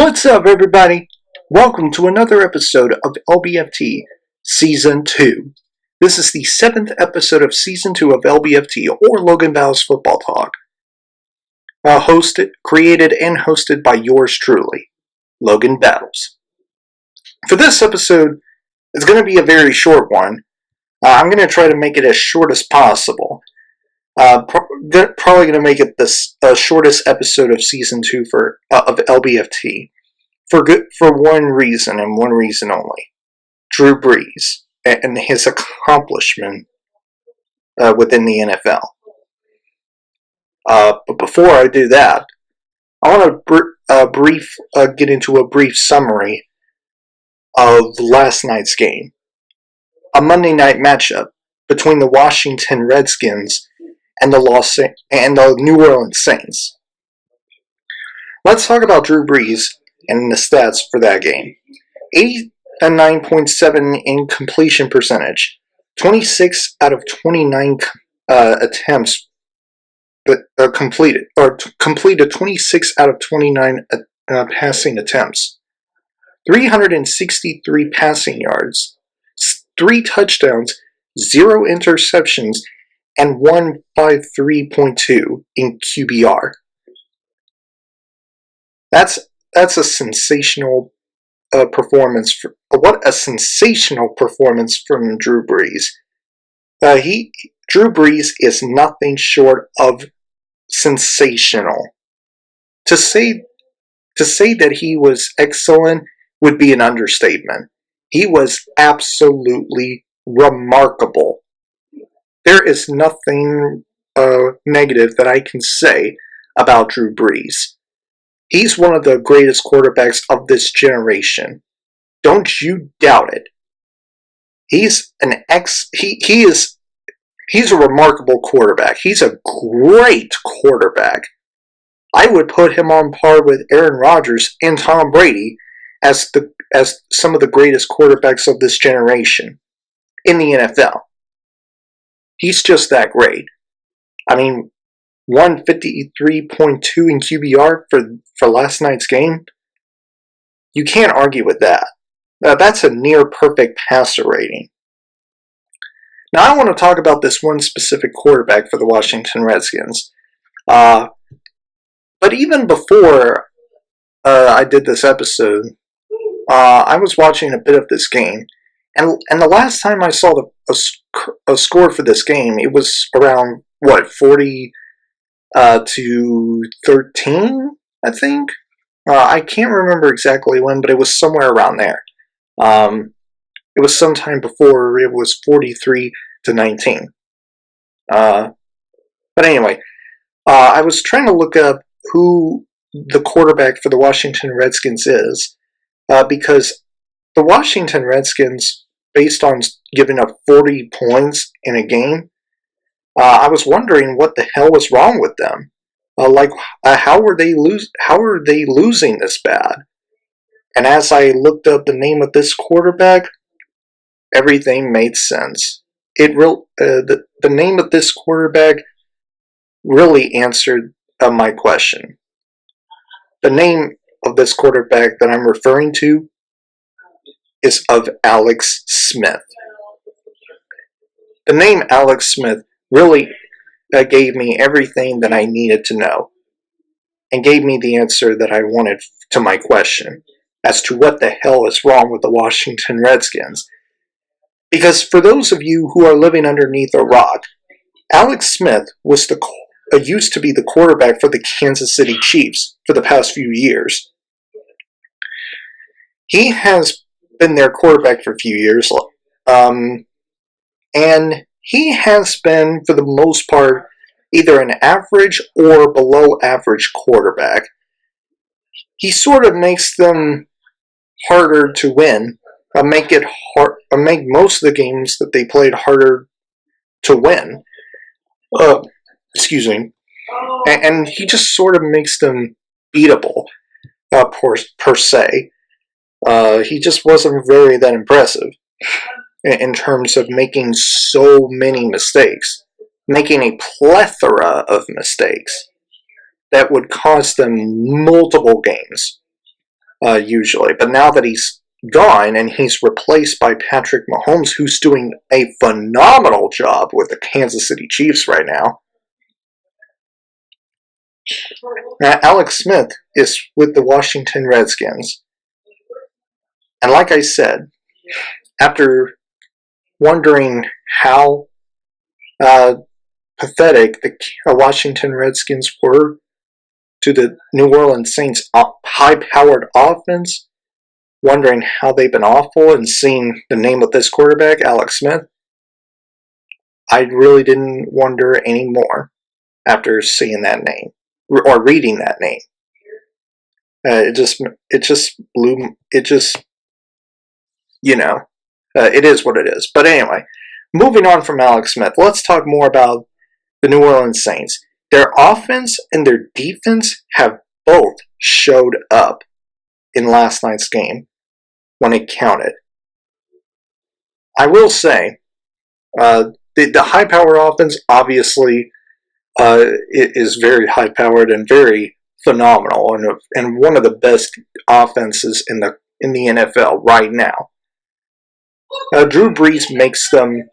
What's up, everybody? Welcome to another episode of LBFT Season 2. This is the 7th episode of Season 2 of LBFT, or Logan Battles Football Talk. Created and hosted by yours truly, Logan Battles. For this episode, it's going to be a very short one. I'm going to try to make it as short as possible. Probably going to make it the shortest episode of Season 2 of LBFT. For one reason, and one reason only. Drew Brees and his accomplishment within the NFL. But before I do that, I want to get into a brief summary of last night's game. A Monday night matchup between the Washington Redskins and the New Orleans Saints. Let's talk about Drew Brees and the stats for that game. 89.7 in completion percentage. 26 out of 29 attempts completed 26 out of 29 passing attempts. 363 passing yards, 3 touchdowns, 0 interceptions, and 153.2 in QBR. That's a sensational performance. What a sensational performance from Drew Brees. Drew Brees is nothing short of sensational. To say that he was excellent would be an understatement. He was absolutely remarkable. There is nothing negative that I can say about Drew Brees. He's one of the greatest quarterbacks of this generation. Don't you doubt it. He's a remarkable quarterback. He's a great quarterback. I would put him on par with Aaron Rodgers and Tom Brady as some of the greatest quarterbacks of this generation in the NFL. He's just that great. I mean, 153.2 in QBR for last night's game. You can't argue with that. That's a near perfect passer rating. Now I want to talk about this one specific quarterback for the Washington Redskins. But even before I did this episode, I was watching a bit of this game, and the last time I saw a score for this game, it was around 40 to 13, I think. I can't remember exactly when, but it was somewhere around there. It was sometime before it was 43 to 19. But anyway, I was trying to look up who the quarterback for the Washington Redskins is, because the Washington Redskins, based on giving up 40 points in a game, I was wondering what the hell was wrong with them. How are they losing this bad? And as I looked up the name of this quarterback, everything made sense. The name of this quarterback really answered my question. The name of this quarterback that I'm referring to is of Alex Smith. The name Alex Smith really gave me everything that I needed to know, and gave me the answer that I wanted to my question as to what the hell is wrong with the Washington Redskins. Because for those of you who are living underneath a rock, Alex Smith used to be the quarterback for the Kansas City Chiefs for the past few years. He has been their quarterback for a few years, and he has been, for the most part, either an average or below average quarterback. He sort of makes them harder to win, make most of the games that they played harder to win. And he just sort of makes them beatable, per se. He just wasn't very that impressive in terms of making so many mistakes, making a plethora of mistakes that would cost them multiple games. usually. But now that he's gone and he's replaced by Patrick Mahomes, who's doing a phenomenal job with the Kansas City Chiefs right now. Now, Alex Smith is with the Washington Redskins. And like I said, after wondering how pathetic the Washington Redskins were to the New Orleans Saints' high-powered offense, wondering how they've been awful, and seeing the name of this quarterback, Alex Smith, I really didn't wonder anymore after seeing that name, or reading that name. It just blew, it is what it is. But anyway, moving on from Alex Smith, let's talk more about the New Orleans Saints. Their offense and their defense have both showed up in last night's game when it counted. I will say, the high-powered offense obviously it is very high-powered and very phenomenal, and one of the best offenses in the NFL right now. Drew Brees makes them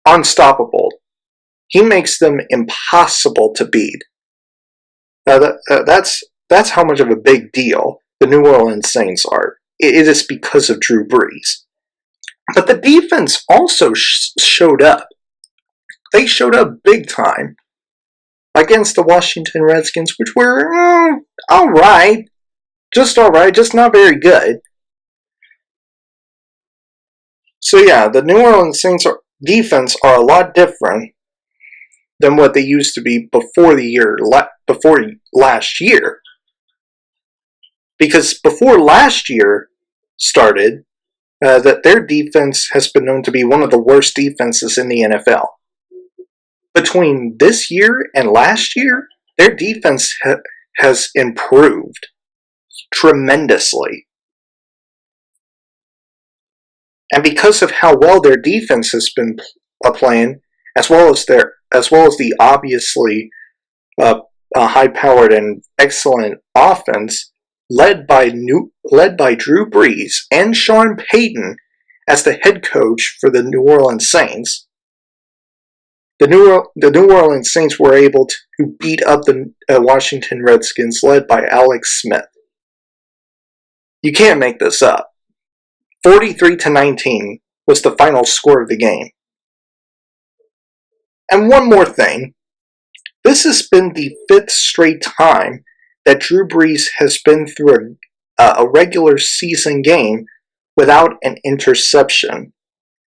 unstoppable. He makes them impossible to beat. That's how much of a big deal the New Orleans Saints are. It is because of Drew Brees. But the defense also showed up. They showed up big time against the Washington Redskins, which were alright. Just alright, just not very good. So yeah, the New Orleans Saints defense are a lot different than what they used to be before last year. Because before last year started, that their defense has been known to be one of the worst defenses in the NFL. Between this year and last year, their defense has improved tremendously. And because of how well their defense has been playing, as well as the obviously high-powered and excellent offense, led by Drew Brees and Sean Payton as the head coach for the New Orleans Saints, the New Orleans Saints were able to beat up the Washington Redskins, led by Alex Smith. You can't make this up. 43-19 was the final score of the game. And one more thing. This has been the 5th straight time that Drew Brees has been through a regular season game without an interception.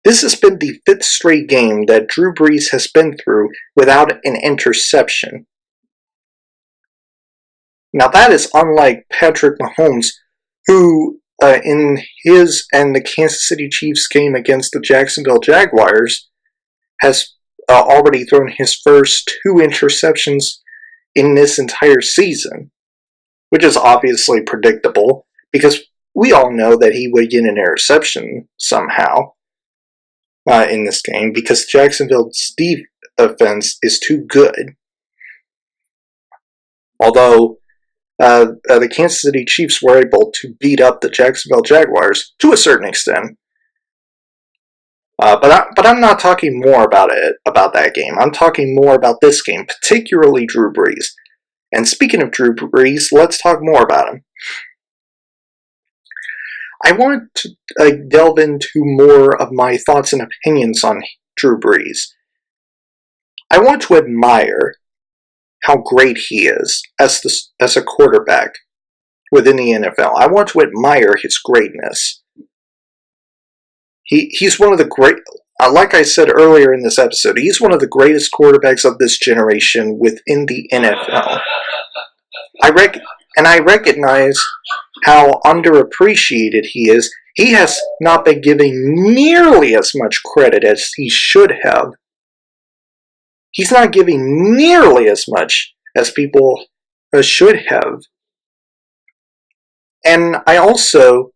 This has been the 5th straight game that Drew Brees has been through without an interception. Now that is unlike Patrick Mahomes, who in his and the Kansas City Chiefs game against the Jacksonville Jaguars has already thrown his first 2 interceptions in this entire season, which is obviously predictable because we all know that he would get an interception somehow in this game because Jacksonville's defense is too good. Although the Kansas City Chiefs were able to beat up the Jacksonville Jaguars to a certain extent. But I'm not talking more about that game. I'm talking more about this game, particularly Drew Brees. And speaking of Drew Brees, let's talk more about him. I want to delve into more of my thoughts and opinions on Drew Brees. I want to admire how great he is as a quarterback within the NFL. I want to admire his greatness. He's one of the great, like I said earlier in this episode, he's one of the greatest quarterbacks of this generation within the NFL. I recognize how underappreciated he is. He has not been given nearly as much credit as he should have. He's not giving nearly as much as people should have. And I also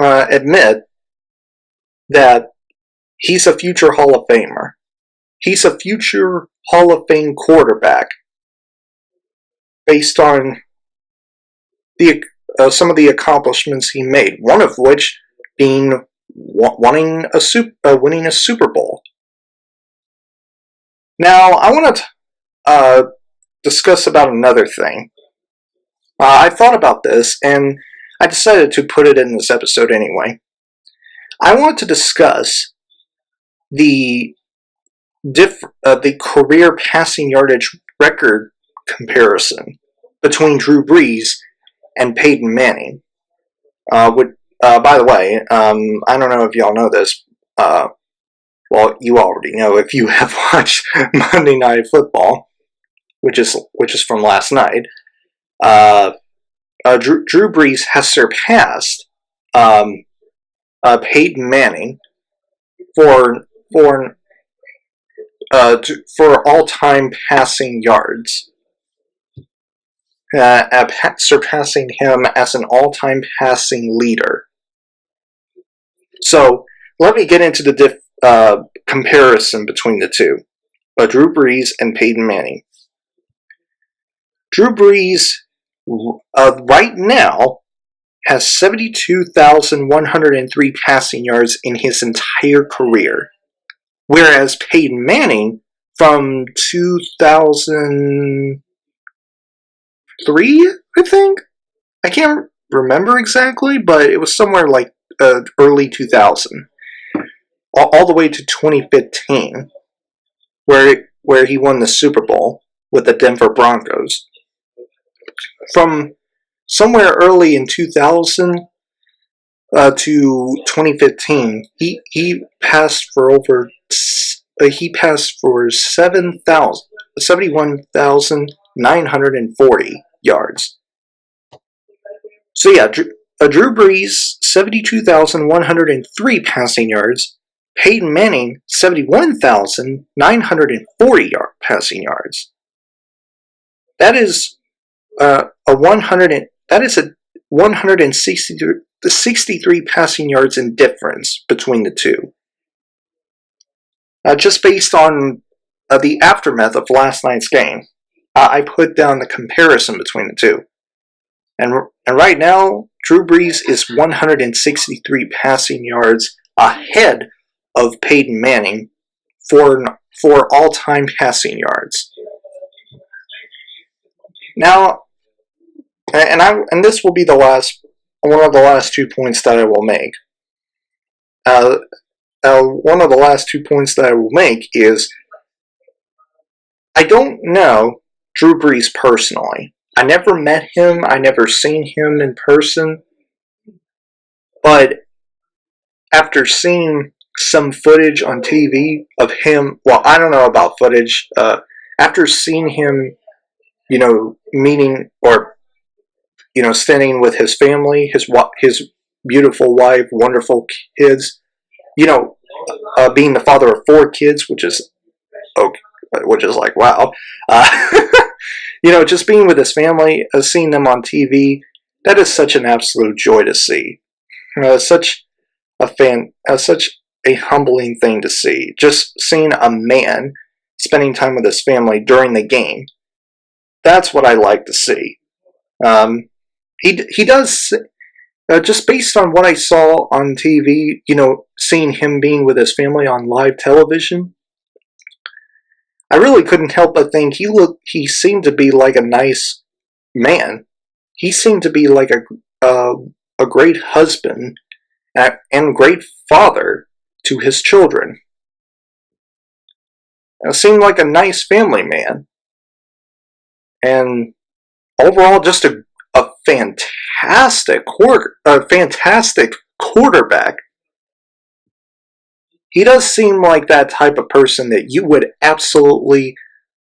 admit that he's a future Hall of Famer. He's a future Hall of Fame quarterback based on some of the accomplishments he made. One of which being winning a Super Bowl. Now, I want to discuss about another thing. I thought about this, and I decided to put it in this episode anyway. I want to discuss the career passing yardage record comparison between Drew Brees and Peyton Manning. By the way, I don't know if y'all know this. Well, you already know if you have watched Monday Night Football, which is from last night. Drew Brees has surpassed Peyton Manning for all-time passing yards, surpassing him as an all-time passing leader. So let me get into the comparison between the two, Drew Brees and Peyton Manning. Drew Brees right now has 72,103 passing yards in his entire career, whereas Peyton Manning from 2003, I think? I can't remember exactly, but it was somewhere like early 2000, all the way to 2015, where he won the Super Bowl with the Denver Broncos. From somewhere early in 2000 to 2015, he passed for 71,940 yards. So yeah, Drew Brees 72,103 passing yards. Peyton Manning 71,940 passing yards. That is a 163 passing yards in difference between the two. Just based on the aftermath of last night's game, I put down the comparison between the two. And right now, Drew Brees is 163 passing yards ahead of Peyton Manning for all-time passing yards. Now, and this will be one of the last 2 points that I will make. One of the last 2 points that I will make is I don't know Drew Brees personally. I never met him. I never seen him in person. But after seeing some footage on TV of him, well, I don't know about footage. After seeing him, meeting or standing with his family, his beautiful wife, wonderful kids, being the father of 4 kids, which is like wow. Just being with his family, seeing them on TV, that is such an absolute joy to see. Such a humbling thing to see. Just seeing a man spending time with his family during the game. That's what I like to see. He does, just based on what I saw on TV, seeing him being with his family on live television, I really couldn't help but think he seemed to be like a nice man. He seemed to be like a great husband and great father to his children. It seemed like a nice family man. And overall, just a fantastic quarterback. He does seem like that type of person that you would absolutely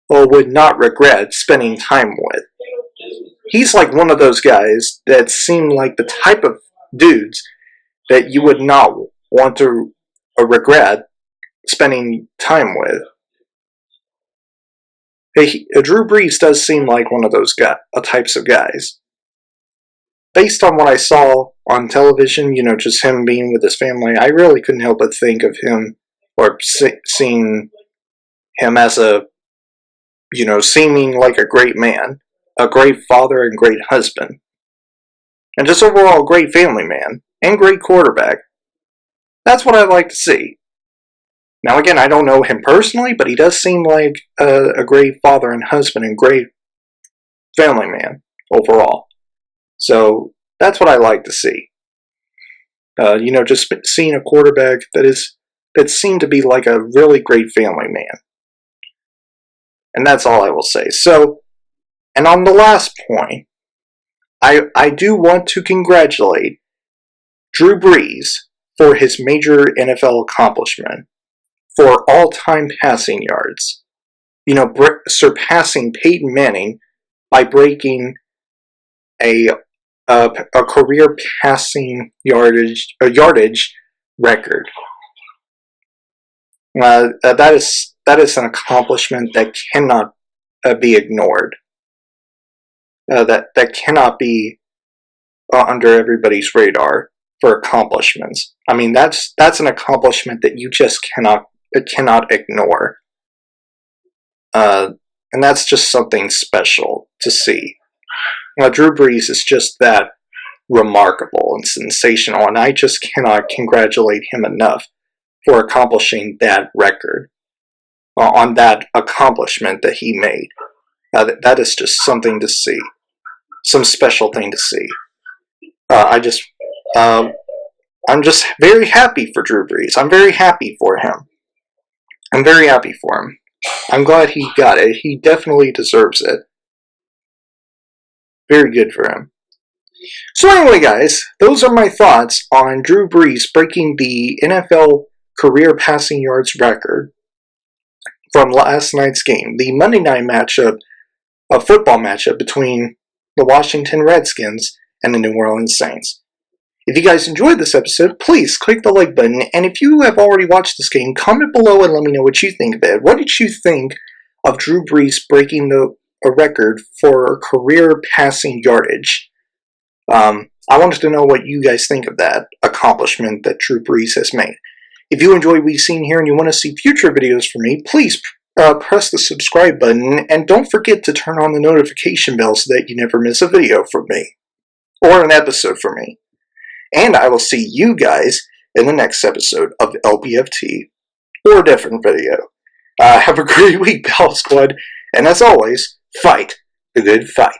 or would not regret spending time with. He's like one of those guys that seem like the type of dudes that you would not want to regret spending time with. Drew Brees does seem like one of those types of guys. Based on what I saw on television, just him being with his family, I really couldn't help but think of him, or seeing him as seeming like a great man, a great father and great husband. and just overall a great family man and great quarterback. That's what I'd like to see. Now again, I don't know him personally, but he does seem like a great father and husband and great family man overall. So that's what I like to see. Just seeing a quarterback that seemed to be like a really great family man. And that's all I will say. So, and on the last point, I do want to congratulate Drew Brees for his major NFL accomplishment for all-time passing yards. Surpassing Peyton Manning by breaking a career passing yardage record. That is an accomplishment that cannot be ignored. That cannot be under everybody's radar for accomplishments. I mean, that's an accomplishment that you just cannot ignore. And that's just something special to see. Drew Brees is just that remarkable and sensational, and I just cannot congratulate him enough for accomplishing that record, on that accomplishment that he made. That is just something to see, some special thing to see. I'm just very happy for Drew Brees. I'm very happy for him. I'm very happy for him. I'm glad he got it. He definitely deserves it. Very good for him. So anyway, guys, those are my thoughts on Drew Brees breaking the NFL career passing yards record from last night's game, the Monday night matchup, a football matchup between the Washington Redskins and the New Orleans Saints. If you guys enjoyed this episode, please click the like button, and if you have already watched this game, comment below and let me know what you think of it. What did you think of Drew Brees breaking a record for career passing yardage? I wanted to know what you guys think of that accomplishment that Drew Brees has made. If you enjoy what we've seen here and you want to see future videos from me, please press the subscribe button, and don't forget to turn on the notification bell so that you never miss a video from me, or an episode from me. And I will see you guys in the next episode of LBFT, or a different video. Have a great week, Battle Squad, and as always, fight the good fight.